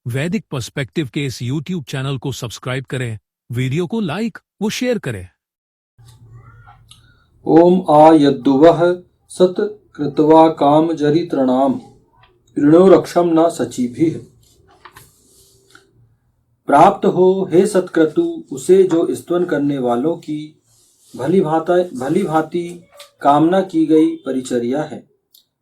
वैदिक पर्सपेक्टिव के इस YouTube चैनल को सब्सक्राइब करें, वीडियो को लाइक व शेयर करें। ओम आ यद्दुवः सत कृत्वा काम जरितृणाम ऋणो रक्षम न सचिभिः। प्राप्त हो हे सत्क्रतु उसे जो स्तवन करने वालों की भली भांति कामना की गई परिचर्या है,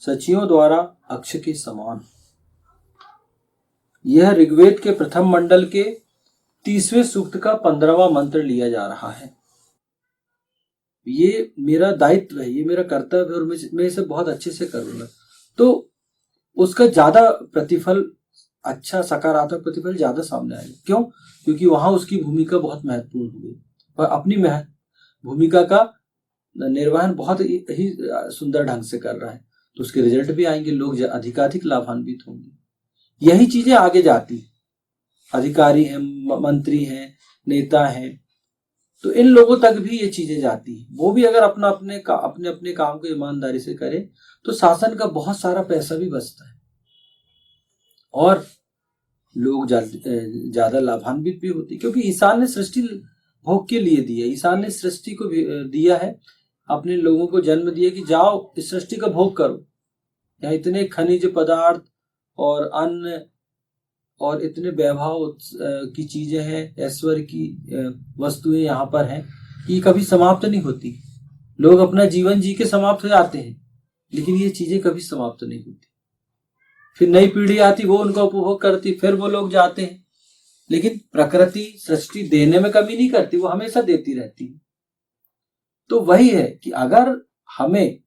सचियों द्वारा अक्ष के समान। यह ऋग्वेद के प्रथम मंडल के 30वें सूक्त का 15वां मंत्र लिया जा रहा है। ये मेरा दायित्व है, ये मेरा कर्तव्य है और मैं इसे बहुत अच्छे से करूंगा तो उसका ज्यादा प्रतिफल, अच्छा सकारात्मक प्रतिफल ज्यादा सामने आएगा। क्यों? क्योंकि वहां उसकी भूमिका बहुत महत्वपूर्ण हो गई और अपनी भूमिका का निर्वहन बहुत ही सुंदर ढंग से कर रहा है, तो उसके रिजल्ट भी आएंगे, लोग अधिकाधिक लाभान्वित होंगे। यही चीजें आगे जाती, अधिकारी हैं, मंत्री हैं, नेता हैं, तो इन लोगों तक भी ये चीजें जाती हैं। वो भी अगर अपने अपने काम को ईमानदारी से करें तो शासन का बहुत सारा पैसा भी बचता है और लोग ज्यादा लाभान्वित भी होते हैं। क्योंकि ईशान ने सृष्टि भोग के लिए दी है, ईशान ने सृष्टि को दिया है, अपने लोगों को जन्म दिया कि जाओ इस सृष्टि का भोग करो। यहाँ इतने खनिज पदार्थ और अन्न और इतने वैभव की चीजें हैं, ऐश्वर्य की वस्तुएं यहाँ पर हैं कि कभी समाप्त नहीं होती। लोग अपना जीवन जी के समाप्त हो जाते हैं, लेकिन ये चीजें कभी समाप्त नहीं होती। फिर नई पीढ़ी आती, वो उनका उपभोग करती, फिर वो लोग जाते हैं, लेकिन प्रकृति सृष्टि देने में कमी नहीं करती, वो हमेशा देती रहती है। तो वही है कि अगर हमें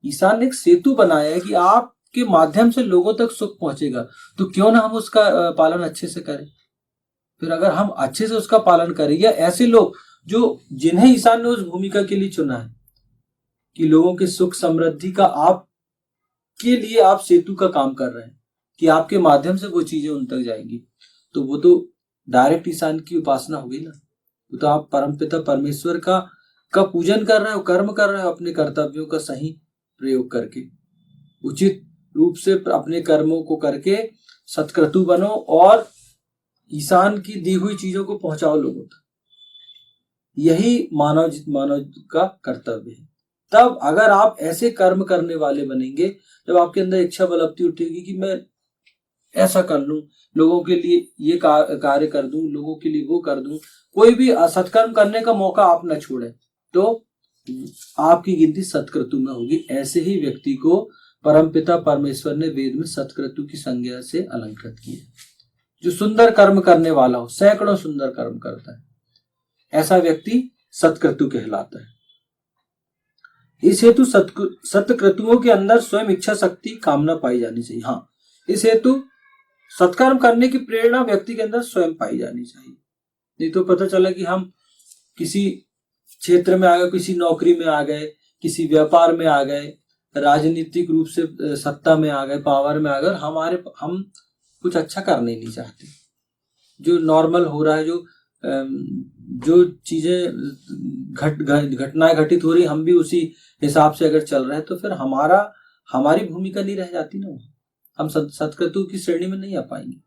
ईशान ने एक सेतु बनाया है कि आप के माध्यम से लोगों तक सुख पहुंचेगा, तो क्यों ना हम उसका पालन अच्छे से करें। फिर अगर हम अच्छे से उसका पालन करें, या ऐसे लोग जो जिन्हें ईशान ने उस भूमिका के लिए चुना है कि लोगों के सुख समृद्धि का आप के लिए आप सेतु का काम कर रहे हैं कि आपके माध्यम से वो चीजें उन तक जाएंगी, तो वो तो डायरेक्ट ईशान की उपासना होगी ना। वो तो आप परमपिता परमेश्वर का पूजन कर रहे हो, कर्म कर रहे हो, अपने कर्तव्यों का सही प्रयोग करके, उचित रूप से अपने कर्मों को करके सत्क्रतु बनो और ईशान की दी हुई चीजों को पहुंचाओ लोगों तक। यही मानव का कर्तव्य है। तब अगर आप ऐसे कर्म करने वाले बनेंगे, जब आपके अंदर इच्छा बलवती उठेगी कि मैं ऐसा कर लूं, लोगों के लिए ये कार्य कर दूं, लोगों के लिए वो कर दूं, कोई भी सत्कर्म करने का मौका आप न छोड़ें, तो आपकी गिनती सत्क्रतु में होगी। ऐसे ही व्यक्ति को परमपिता परमेश्वर ने वेद में सत्क्रतु की संज्ञा से अलंकृत किया। जो सुंदर कर्म करने वाला हो, सैकड़ों सुंदर कर्म करता है, ऐसा व्यक्ति सत्क्रतु कहलाता है। इस हेतु सत्क्रतुओं के अंदर स्वयं इच्छा शक्ति कामना पाई जानी चाहिए। हाँ, इस हेतु सत्कर्म करने की प्रेरणा व्यक्ति के अंदर स्वयं पाई जानी चाहिए। नहीं तो पता चला कि हम किसी क्षेत्र में आ गए, किसी नौकरी में आ गए, किसी व्यापार में आ गए, राजनीतिक रूप से सत्ता में आ गए, पावर में आ गए, हम कुछ अच्छा करने नहीं चाहते। जो नॉर्मल हो रहा है, जो चीजें घटनाएं घटित हो रही, हम भी उसी हिसाब से अगर चल रहे हैं, तो फिर हमारी भूमिका नहीं रह जाती ना, हम सत्क्रतु की श्रेणी में नहीं आ पाएंगे।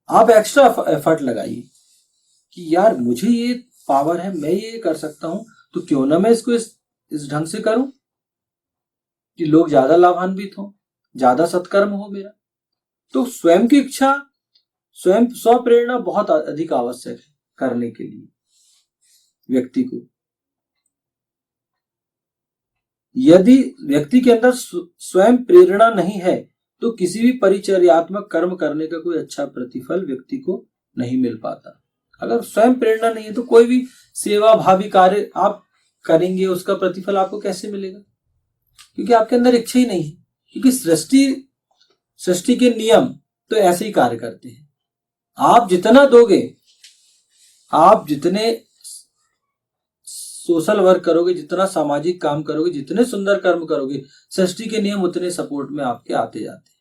आप एक्स्ट्रा एफर्ट लगाइए कि यार मुझे ये पावर है, मैं ये कर सकता हूं, तो क्यों ना मैं इसको इस ढंग से करूं कि लोग ज्यादा लाभान्वित हो, ज्यादा सत्कर्म हो मेरा। तो स्वयं की इच्छा, स्वयं स्वप्रेरणा बहुत अधिक आवश्यक है करने के लिए व्यक्ति को। यदि व्यक्ति के अंदर स्वयं प्रेरणा नहीं है, तो किसी भी परिचर्यात्मक कर्म करने का कोई अच्छा प्रतिफल व्यक्ति को नहीं मिल पाता। अगर स्वयं प्रेरणा नहीं है, तो कोई भी सेवा भावी कार्य आप करेंगे, उसका प्रतिफल आपको कैसे मिलेगा? क्योंकि आपके अंदर इच्छा ही नहीं है। क्योंकि सृष्टि के नियम तो ऐसे ही कार्य करते हैं। आप जितना दोगे, आप जितने सोशल वर्क करोगे, जितना सामाजिक काम करोगे, जितने सुंदर कर्म करोगे, सृष्टि के नियम उतने सपोर्ट में आपके आते जाते हैं।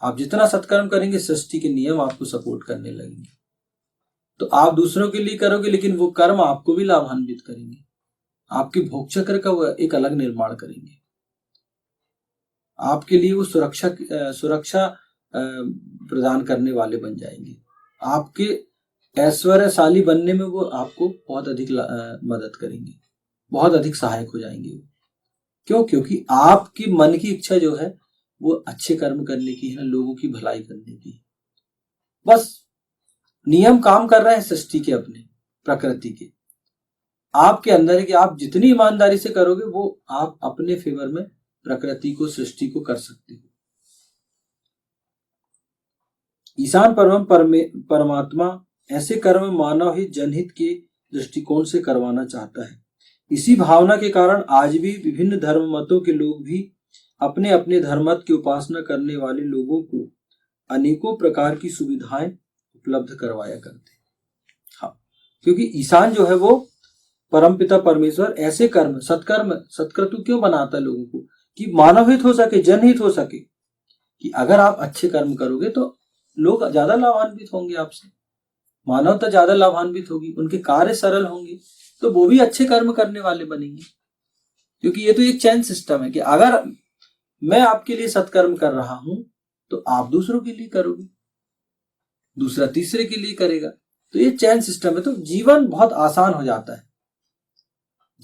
आप जितना सत्कर्म करेंगे, सृष्टि के नियम आपको सपोर्ट करने लगेंगे। तो आप दूसरों के लिए करोगे, लेकिन वो कर्म आपको भी लाभान्वित करेंगे, आपके भोग चक्र का वो एक अलग निर्माण करेंगे, आपके लिए वो सुरक्षा प्रदान करने वाले बन जाएंगे। आपके ऐश्वर्यशाली बनने में वो आपको बहुत अधिक मदद करेंगे, बहुत अधिक सहायक हो जाएंगे। क्यों? क्योंकि आपकी मन की इच्छा जो है वो अच्छे कर्म करने की है, लोगों की भलाई करने की। बस नियम काम कर रहे हैं सृष्टि के, अपने प्रकृति के। आपके अंदर है कि आप जितनी ईमानदारी से करोगे वो आप अपने फेवर में प्रकृति को, सृष्टि को कर सकते हो। ईशान परमात्मा ऐसे कर्म मानव हित जनहित के दृष्टिकोण से करवाना चाहता है। इसी भावना के कारण आज भी विभिन्न धर्म मतों के लोग भी अपने अपने धर्मत की उपासना करने वाले लोगों को अनेकों प्रकार की सुविधाएं उपलब्ध करवाया करते हैं। हाँ, क्योंकि ईशान जो है वो परमपिता परमेश्वर ऐसे कर्म, सत्कर्तु क्यों बनाता है लोगों को, कि मानव हित हो सके, जनहित हो सके, कि अगर आप अच्छे कर्म करोगे तो लोग ज्यादा लाभान्वित होंगे आपसे, मानवता ज्यादा लाभान्वित होगी, उनके कार्य सरल होंगे, तो वो भी अच्छे कर्म करने वाले बनेंगे। क्योंकि ये तो एक चैन सिस्टम है कि अगर मैं आपके लिए सत्कर्म कर रहा हूं तो आप दूसरों के लिए करोगे, दूसरा तीसरे के लिए करेगा, तो ये चैन सिस्टम है। तो जीवन बहुत आसान हो जाता है।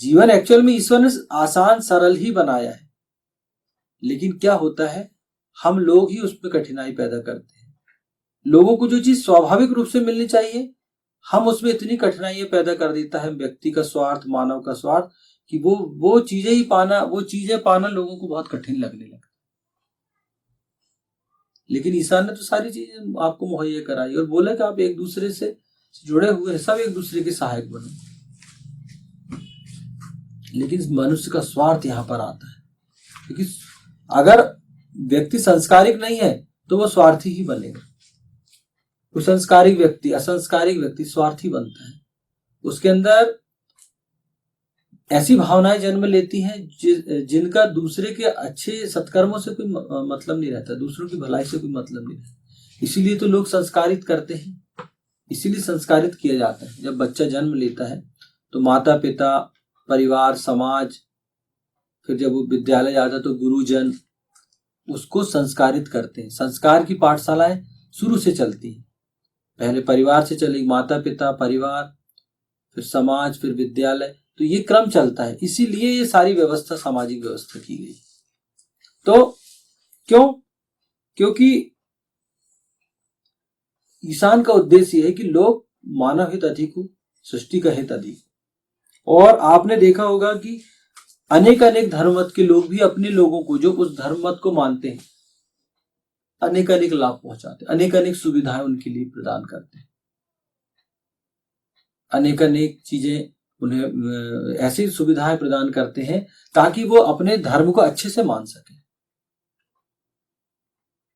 जीवन एक्चुअल में ईश्वर ने आसान सरल ही बनाया है, लेकिन क्या होता है, हम लोग ही उसमें कठिनाई पैदा करते हैं। लोगों को जो चीज स्वाभाविक रूप से मिलनी चाहिए, हम उसमें इतनी कठिनाइयां पैदा कर देता है, व्यक्ति का स्वार्थ, मानव का स्वार्थ, कि वो चीजें पाना लोगों को बहुत कठिन लगने लगता है। लेकिन ईशान ने तो सारी चीजें आपको मुहैया कराई और बोला कि आप एक दूसरे से जुड़े हुए हैं, सब एक दूसरे के सहायक बनो। लेकिन मनुष्य का स्वार्थ यहां पर आता है, क्योंकि अगर व्यक्ति संस्कारिक नहीं है तो वो स्वार्थी ही बनेगा। कुसंस्कारिक व्यक्ति, असंस्कारिक व्यक्ति स्वार्थी बनता है। उसके अंदर ऐसी भावनाएं जन्म लेती हैं जिनका दूसरे के अच्छे सत्कर्मों से कोई मतलब नहीं रहता, दूसरों की भलाई से कोई मतलब नहीं रहता। इसीलिए तो लोग संस्कारित करते हैं, इसीलिए संस्कारित किया जाता है। जब बच्चा जन्म लेता है तो माता पिता, परिवार, समाज, फिर जब वो विद्यालय जाता है तो गुरुजन उसको संस्कारित करते हैं। संस्कार की पाठशालाएं शुरू से चलती हैं। पहले परिवार से चलेगी, माता पिता, परिवार, फिर समाज, फिर विद्यालय, तो ये क्रम चलता है। इसीलिए ये सारी व्यवस्था सामाजिक व्यवस्था की गई। तो क्यों? क्योंकि ईशान का उद्देश्य है कि लोग मानव हित अधिक हो, सृष्टि का हित अधिक हो। और आपने देखा होगा कि अनेक धर्ममत के लोग भी अपने लोगों को, जो उस धर्ममत को मानते हैं, अनेक लाभ पहुंचाते हैं, अनेक सुविधाएं उनके लिए प्रदान करते हैं, अनेक चीजें उन्हें ऐसी सुविधाएं प्रदान करते हैं ताकि वो अपने धर्म को अच्छे से मान सके।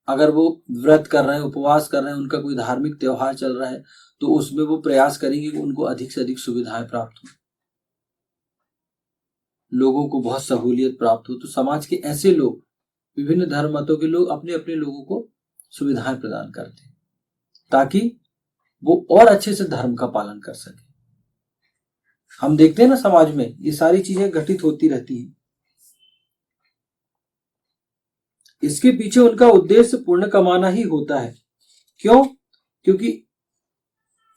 अगर वो व्रत कर रहे हैं, उपवास कर रहे हैं, उनका कोई धार्मिक त्योहार चल रहा है, तो उसमें वो प्रयास करेंगे कि उनको अधिक से अधिक सुविधाएं प्राप्त हो, लोगों को बहुत सहूलियत प्राप्त हो। तो समाज के ऐसे लोग, विभिन्न धर्म मतों के लोग अपने अपने लोगों को सुविधाएं प्रदान करते हैं ताकि वो और अच्छे से धर्म का पालन कर सके। हम देखते हैं ना समाज में ये सारी चीजें घटित होती रहती हैं। इसके पीछे उनका उद्देश्य पुण्य कमाना ही होता है। क्यों? क्योंकि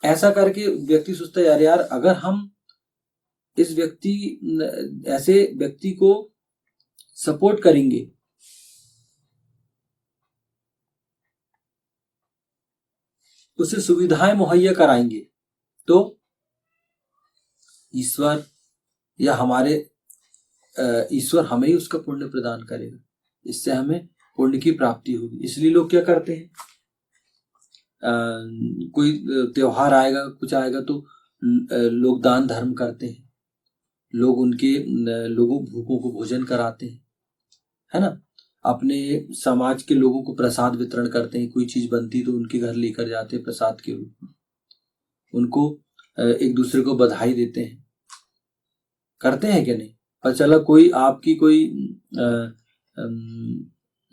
ऐसा करके व्यक्ति सोचता है, यार अगर हम ऐसे व्यक्ति को सपोर्ट करेंगे, उसे सुविधाएं मुहैया कराएंगे, तो ईश्वर हमें ही उसका पुण्य प्रदान करेगा, इससे हमें पुण्य की प्राप्ति होगी। इसलिए लोग क्या करते हैं, कोई त्योहार आएगा, कुछ आएगा, तो लोग दान धर्म करते हैं, लोगों भूखों को भोजन कराते हैं, है ना, अपने समाज के लोगों को प्रसाद वितरण करते हैं। कोई चीज बनती तो उनके घर लेकर जाते हैं प्रसाद के रूप में, उनको एक दूसरे को बधाई देते हैं। करते हैं कि नहीं? पर चला कोई आपकी कोई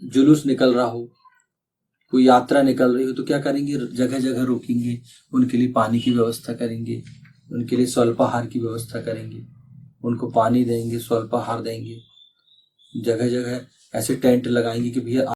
जुलूस निकल रहा हो, कोई यात्रा निकल रही हो, तो क्या करेंगे, जगह जगह रोकेंगे, उनके लिए पानी की व्यवस्था करेंगे, उनके लिए स्वल्पाहार की व्यवस्था करेंगे, उनको पानी देंगे, स्वल्पाहार देंगे, जगह जगह ऐसे टेंट लगाएंगे कि भैया